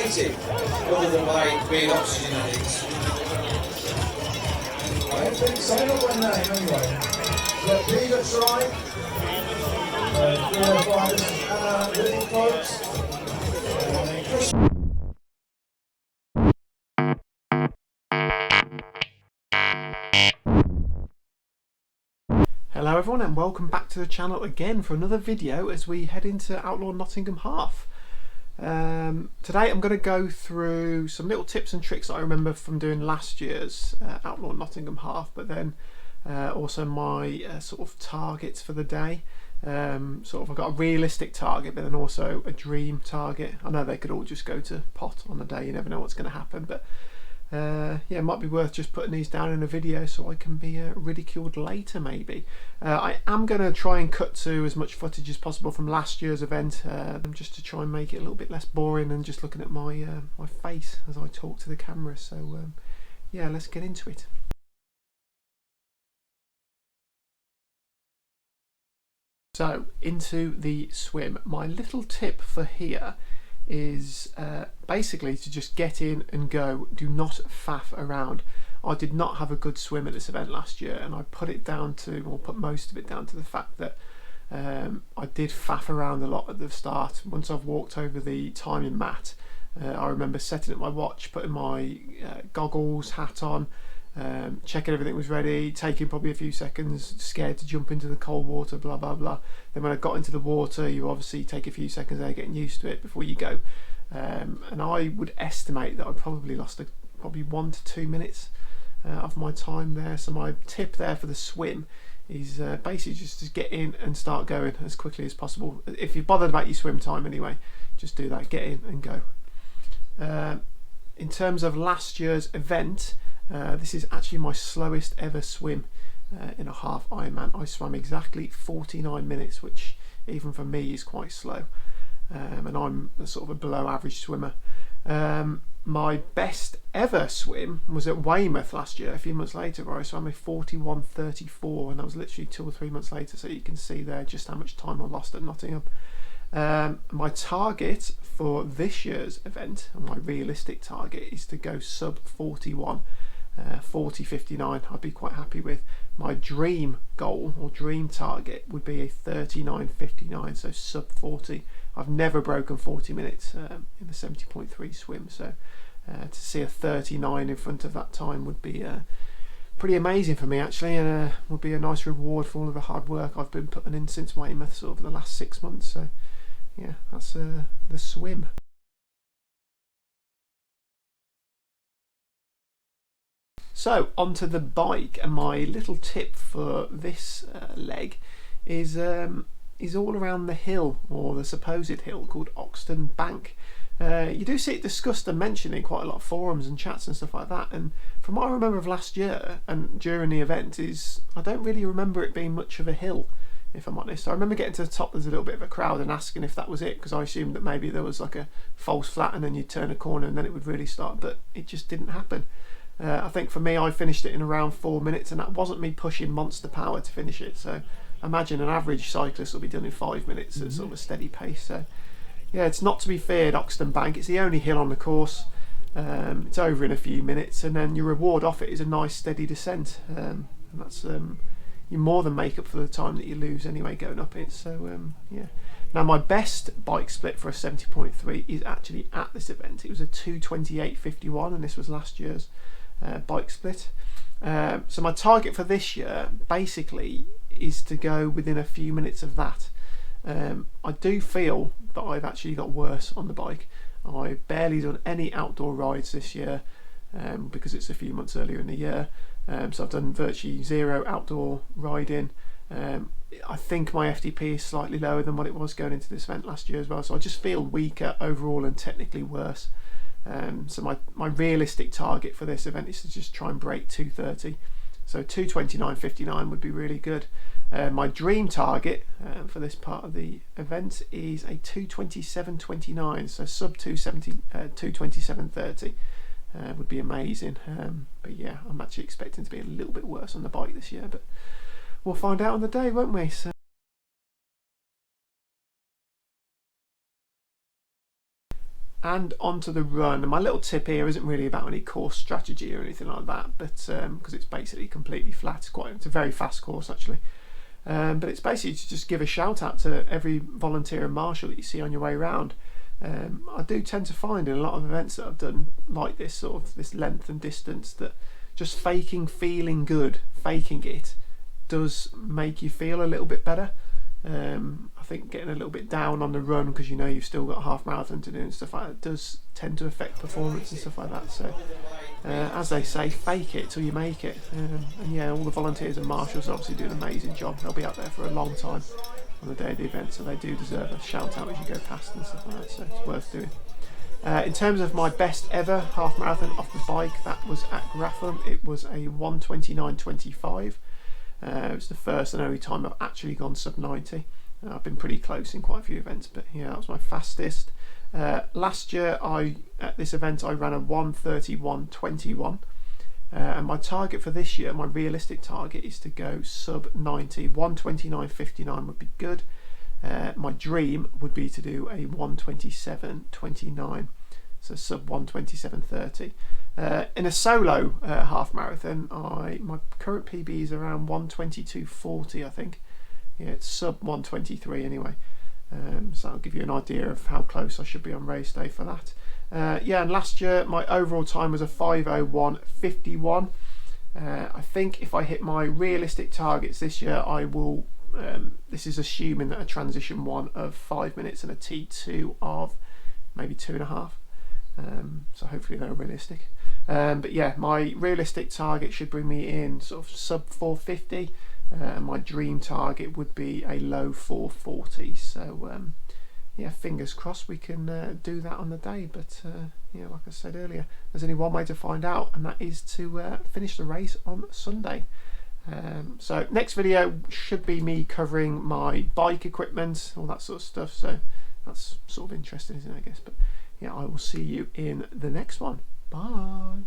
creative other than by being oxygen addicts? I don't think so, not by name anyway. Let Peter try. Little folks. Hello everyone and welcome back to the channel again for another video as we head into Outlaw Nottingham Half. Today I'm going to go through some little tips and tricks that I remember from doing last year's Outlaw Nottingham Half, but then also my sort of targets for the day. I've got a realistic target but then also a dream target. I know they could all just go to pot on the day, you never know what's going to happen, but yeah, it might be worth just putting these down in a video so I can be ridiculed later maybe. I am going to try and cut to as much footage as possible from last year's event, just to try and make it a little bit less boring than just looking at my my face as I talk to the camera. So yeah, let's get into it. So into the swim. My little tip for here is basically to just get in and go. Do not faff around. I did not have a good swim at this event last year, and I put it down to, or put most of it down to the fact that I did faff around a lot at the start. Once I've walked over the timing mat, I remember setting up my watch, putting my goggles, hat on, checking everything was ready, taking probably a few seconds, scared to jump into the cold water, blah blah blah. Then when I got into the water, you obviously take a few seconds there getting used to it before you go, and I would estimate that I probably lost probably 1 to 2 minutes of my time there. So my tip there for the swim is basically just to get in and start going as quickly as possible. If you're bothered about your swim time anyway, just do that, get in and go. In terms of last year's event, this is actually my slowest ever swim in a half Ironman. I swam exactly 49 minutes, which even for me is quite slow, and I'm a sort of a below average swimmer. My best ever swim was at Weymouth last year, a few months later, where I swam a 41:34, and that was literally 2 or 3 months later, so you can see there just how much time I lost at Nottingham. My target for this year's event, and my realistic target, is to go sub 41. 40:59 I'd be quite happy with. My dream goal or dream target would be a 39:59, so sub 40. I've never broken 40 minutes in the 70.3 swim, so to see a 39 in front of that time would be pretty amazing for me actually, and would be a nice reward for all of the hard work I've been putting in since Weymouth sort of the last 6 months. So yeah, that's the swim. So onto the bike, and my little tip for this leg is all around the hill, or the supposed hill, called Oxton Bank. You do see it discussed and mentioned in quite a lot of forums and chats and stuff like that, and from what I remember of last year and during the event is I don't really remember it being much of a hill, if I'm honest. I remember getting to the top, there's a little bit of a crowd, and asking if that was it, because I assumed that maybe there was like a false flat and then you'd turn a corner and then it would really start, but it just didn't happen. I think for me, I finished it in around 4 minutes, and that wasn't me pushing monster power to finish it. So imagine an average cyclist will be done in 5 minutes at sort of a steady pace. So yeah, it's not to be feared, Oxton Bank. It's the only hill on the course. It's over in a few minutes, and then your reward off it is a nice steady descent, and that's you more than make up for the time that you lose anyway going up it. So yeah. Now my best bike split for a 70.3 is actually at this event. It was a 2:28:51, and this was last year's bike split. So my target for this year basically is to go within a few minutes of that. I do feel that I've actually got worse on the bike. I've barely done any outdoor rides this year, because it's a few months earlier in the year, so I've done virtually zero outdoor riding. I think my FTP is slightly lower than what it was going into this event last year as well, so I just feel weaker overall and technically worse. So my realistic target for this event is to just try and break 2:30, so 2:29:59 would be really good. My dream target for this part of the event is a 2:27:29, so sub 2:27:30 would be amazing. But yeah, I'm actually expecting to be a little bit worse on the bike this year, but we'll find out on the day, won't we? So and onto the run. And my little tip here isn't really about any course strategy or anything like that, but because it's basically completely flat. It's a very fast course actually. But it's basically to just give a shout out to every volunteer and marshal that you see on your way around. I do tend to find in a lot of events that I've done like this sort of this length and distance that just feeling good, faking it, does make you feel a little bit better. I think getting a little bit down on the run because you know you've still got a half marathon to do and stuff like that does tend to affect performance and stuff like that. So as they say, fake it till you make it. And yeah, all the volunteers and marshals obviously do an amazing job. They'll be out there for a long time on the day of the event, so they do deserve a shout out as you go past and stuff like that, so it's worth doing. In terms of my best ever half marathon off the bike, that was at Gratham. It was a 1:29:25. It was the first and only time I've actually gone sub 90. I've been pretty close in quite a few events, but yeah, that was my fastest. Last year at this event I ran a 1:31:21, and my target for this year, my realistic target, is to go sub 90. 1:29:59 would be good. My dream would be to do a 1:27:29, so sub 1:27:30. In a solo half marathon, my current PB is around 1:22:40, I think. Yeah, it's sub 1:23 anyway. So that'll give you an idea of how close I should be on race day for that. Yeah, and last year my overall time was a 5:01:51. I think if I hit my realistic targets this year, I will. This is assuming that a transition 1 of 5 minutes and a T2 of maybe 2.5. So hopefully they're realistic. But yeah, my realistic target should bring me in sort of sub 4:50. My dream target would be a low 4:40. So yeah, fingers crossed we can do that on the day. But yeah, like I said earlier, there's only one way to find out, and that is to finish the race on Sunday. So next video should be me covering my bike equipment, all that sort of stuff. So that's sort of interesting, isn't it, I guess? But yeah, I will see you in the next one. Bye.